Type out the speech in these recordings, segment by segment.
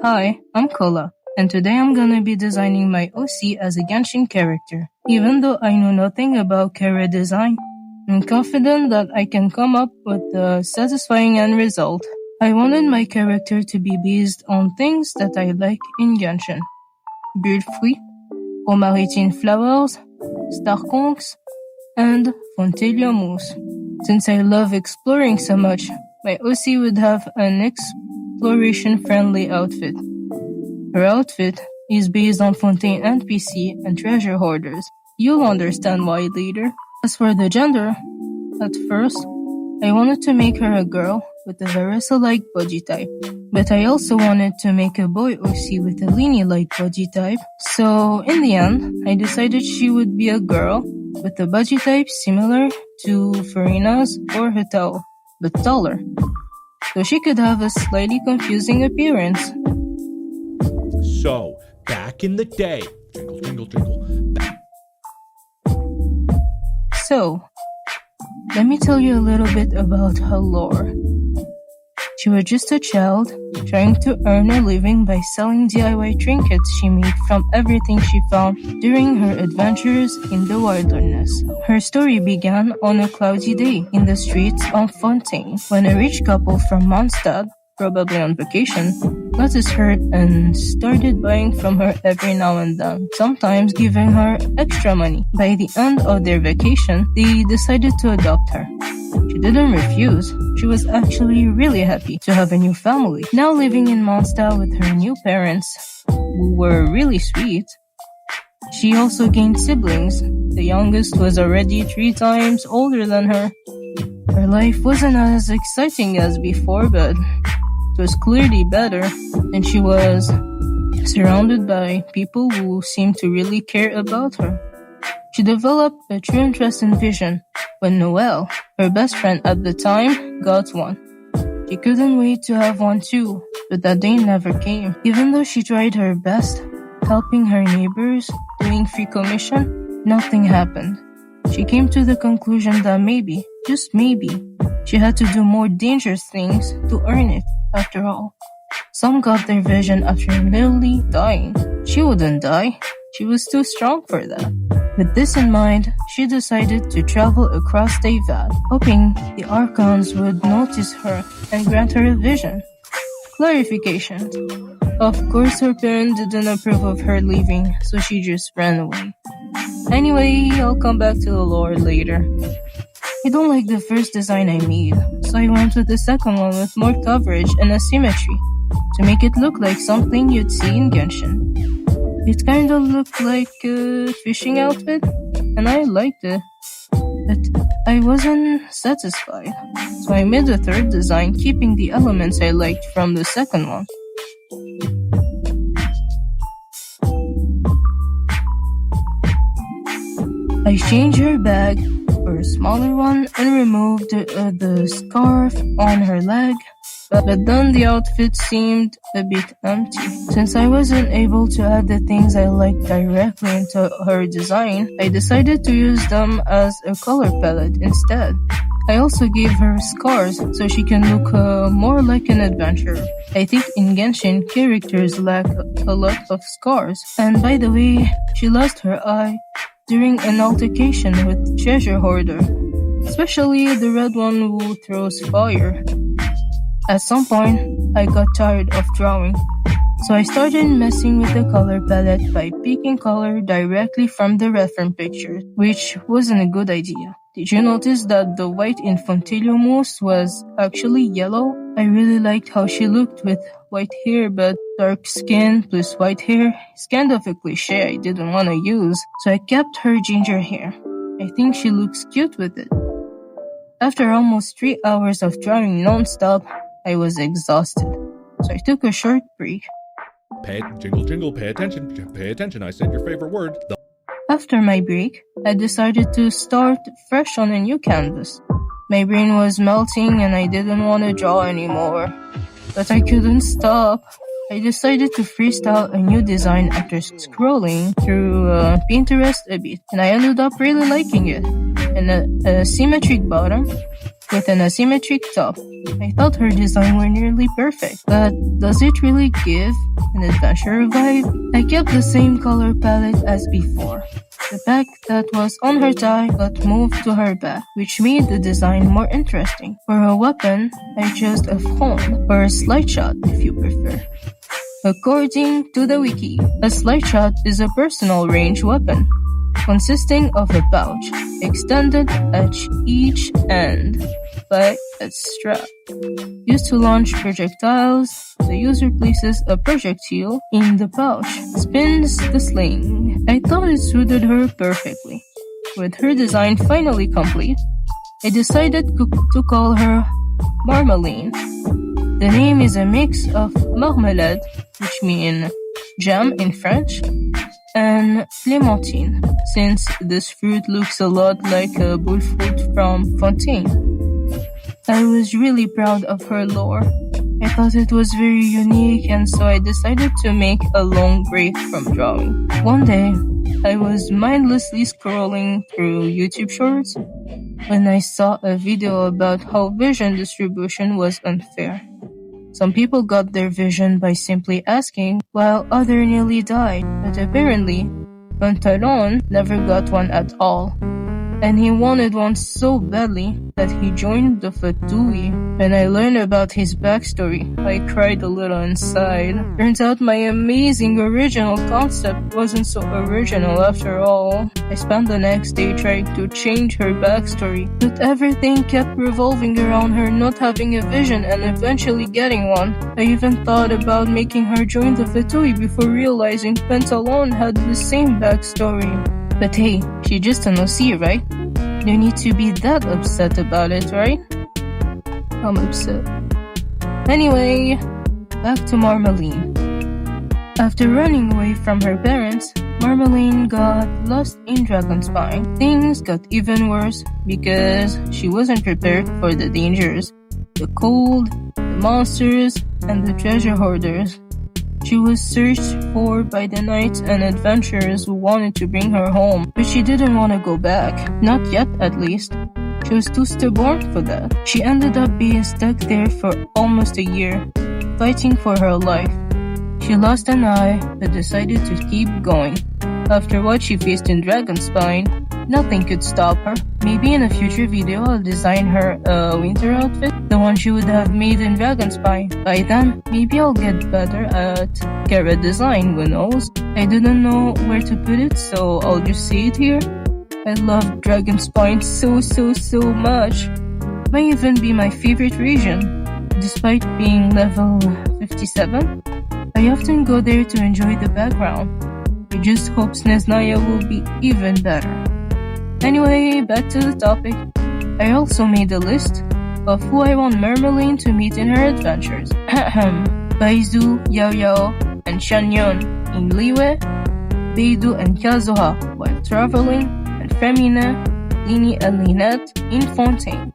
Hi, I'm Kola, and today I'm gonna be designing my OC as a genshin character. Even though I know nothing about character design, I'm confident that I can come up with a satisfying end result. I wanted my character to be based on things that I like in genshin. Bird fruit, Pomaritine flowers, starconks, and Fontalia mousse. Since I love exploring so much, my OC would have an exploration-friendly outfit. Her outfit is based on Fontaine NPC and treasure hoarders. You'll understand why later. As for the gender, at first, I wanted to make her a girl with a Varesa-like body type. But I also wanted to make a boy OC with a Lini-like body type. So in the end, I decided she would be a girl with a body type similar to Farina's or Hetao, but taller. So she could have a slightly confusing appearance. So, back in the day, jingle, jingle, jingle. So, let me tell you a little bit about her lore. She was just a child, trying to earn a living by selling DIY trinkets she made from everything she found during her adventures in the wilderness. Her story began on a cloudy day in the streets of Fontaine, when a rich couple from Mondstadt, probably on vacation, noticed her and started buying from her every now and then, sometimes giving her extra money. By the end of their vacation, they decided to adopt her. She didn't refuse. She was actually really happy to have a new family. Now living in Mondstadt with her new parents, who were really sweet. She also gained siblings. The youngest was already 3 times older than her. Her life wasn't as exciting as before, but it was clearly better, and she was surrounded by people who seemed to really care about her. She developed a true interest in vision when Noelle, her best friend at the time, got one. She couldn't wait to have one too, but that day never came. Even though she tried her best, helping her neighbors, doing free commission, nothing happened. She came to the conclusion that maybe, just maybe, she had to do more dangerous things to earn it, after all. Some got their vision after literally dying. She wouldn't die. She was too strong for that. With this in mind, she decided to travel across Dayvad, hoping the Archons would notice her and grant her a vision. Clarification. Of course her parents didn't approve of her leaving, so she just ran away. Anyway, I'll come back to the lore later. I don't like the first design I made, so I went with the second one with more coverage and asymmetry, to make it look like something you'd see in Genshin. It kinda looked like a fishing outfit, and I liked it, but I wasn't satisfied, so I made a third design keeping the elements I liked from the second one. I changed her bag for a smaller one and removed the scarf on her leg, but then the outfit seemed a bit empty. Since I wasn't able to add the things I liked directly into her design, I decided to use them as a color palette instead. I also gave her scars so she can look more like an adventurer. I think in Genshin, characters lack a lot of scars. And by the way, she lost her eye during an altercation with Treasure Hoarder, especially the red one who throws fire. At some point, I got tired of drawing, so I started messing with the color palette by picking color directly from the reference pictures, which wasn't a good idea. Did you notice that the white in Fontaine mousse was actually yellow? I really liked how she looked with white hair, but dark skin plus white hair is kind of a cliche I didn't want to use, so I kept her ginger hair. I think she looks cute with it. After almost 3 hours of drawing non-stop, I was exhausted, so I took a short break. Jingle, jingle, pay attention, I said your favorite word. After my break, I decided to start fresh on a new canvas. My brain was melting and I didn't want to draw anymore, but I couldn't stop. I decided to freestyle a new design after scrolling through Pinterest a bit, and I ended up really liking it. And a symmetric bottom, with an asymmetric top. I thought her design were nearly perfect, but does it really give an adventure vibe? I kept the same color palette as before. The back that was on her thigh got moved to her back, which made the design more interesting. For her weapon, I chose a phone, or a slide shot if you prefer. According to the wiki, a slide shot is a personal range weapon, consisting of a pouch, extended at each end by a strap. Used to launch projectiles, the user places a projectile in the pouch, spins the sling. I thought it suited her perfectly. With her design finally complete, I decided to call her Marmalade. The name is a mix of marmalade, which means jam in French, and clémentine, since this fruit looks a lot like a bullfruit from Fontaine. I was really proud of her lore. I thought it was very unique, and so I decided to make a long break from drawing. One day, I was mindlessly scrolling through YouTube Shorts when I saw a video about how vision distribution was unfair. Some people got their vision by simply asking, while others nearly died, but apparently, Pantalon never got one at all. And he wanted one so badly that he joined the Fatui. When I learned about his backstory, I cried a little inside. Turns out my amazing original concept wasn't so original after all. I spent the next day trying to change her backstory, but everything kept revolving around her not having a vision and eventually getting one. I even thought about making her join the Fatui before realizing Pantalon had the same backstory. But hey, she's just an OC, right? No need to be that upset about it, right? I'm upset. Anyway, back to Marmalade. After running away from her parents, Marmalade got lost in Dragonspine. Things got even worse because she wasn't prepared for the dangers, the cold, the monsters, and the treasure hoarders. She was searched for by the knights and adventurers who wanted to bring her home, but she didn't want to go back. Not yet, at least. She was too stubborn for that. She ended up being stuck there for almost a year, fighting for her life. She lost an eye, but decided to keep going. After what she faced in Dragonspine, nothing could stop her. Maybe in a future video I'll design her a winter outfit, the one she would have made in Dragonspine. By then, maybe I'll get better at carrot design, who knows? I didn't know where to put it, so I'll just say it here. I love Dragonspine so much. Might even be my favorite region. Despite being level 57, I often go there to enjoy the background. I just hope Sneznaya will be even better. Anyway, back to the topic. I also made a list of who I want Marmalade to meet in her adventures. Baizu, Yao Yao, and Shanyon in Liyue, Beidou and Kazuha while traveling, and Femina, Lini and Lynette in Fontaine.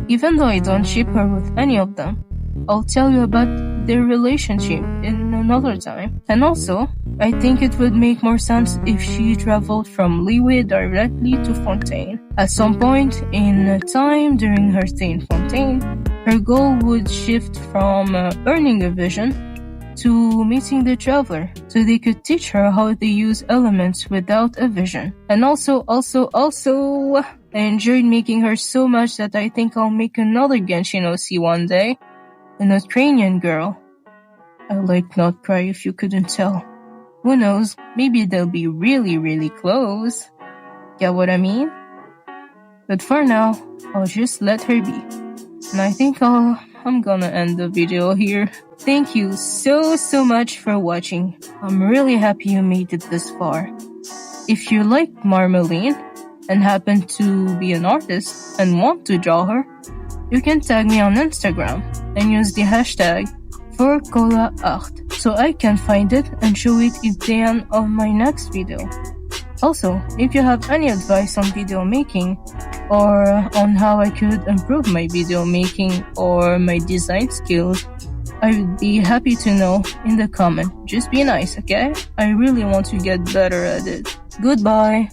Even though I don't ship her with any of them, I'll tell you about their relationship in another time. And also, I think it would make more sense if she traveled from Liyue directly to Fontaine. At some point in time during her stay in Fontaine, her goal would shift from earning a vision to meeting the traveler, so they could teach her how they use elements without a vision. And also, I enjoyed making her so much that I think I'll make another Genshin OC one day. An Ukrainian girl. I like not cry if you couldn't tell. Who knows, maybe they'll be really close. Get what I mean? But for now, I'll just let her be. And I think I'm gonna end the video here. Thank you so much for watching. I'm really happy you made it this far. If you like Marmalade and happen to be an artist and want to draw her, you can tag me on Instagram and use the hashtag #4ColaArt so I can find it and show it at the end of my next video. Also, if you have any advice on video making or on how I could improve my video making or my design skills, I would be happy to know in the comment. Just be nice, okay? I really want to get better at it. Goodbye!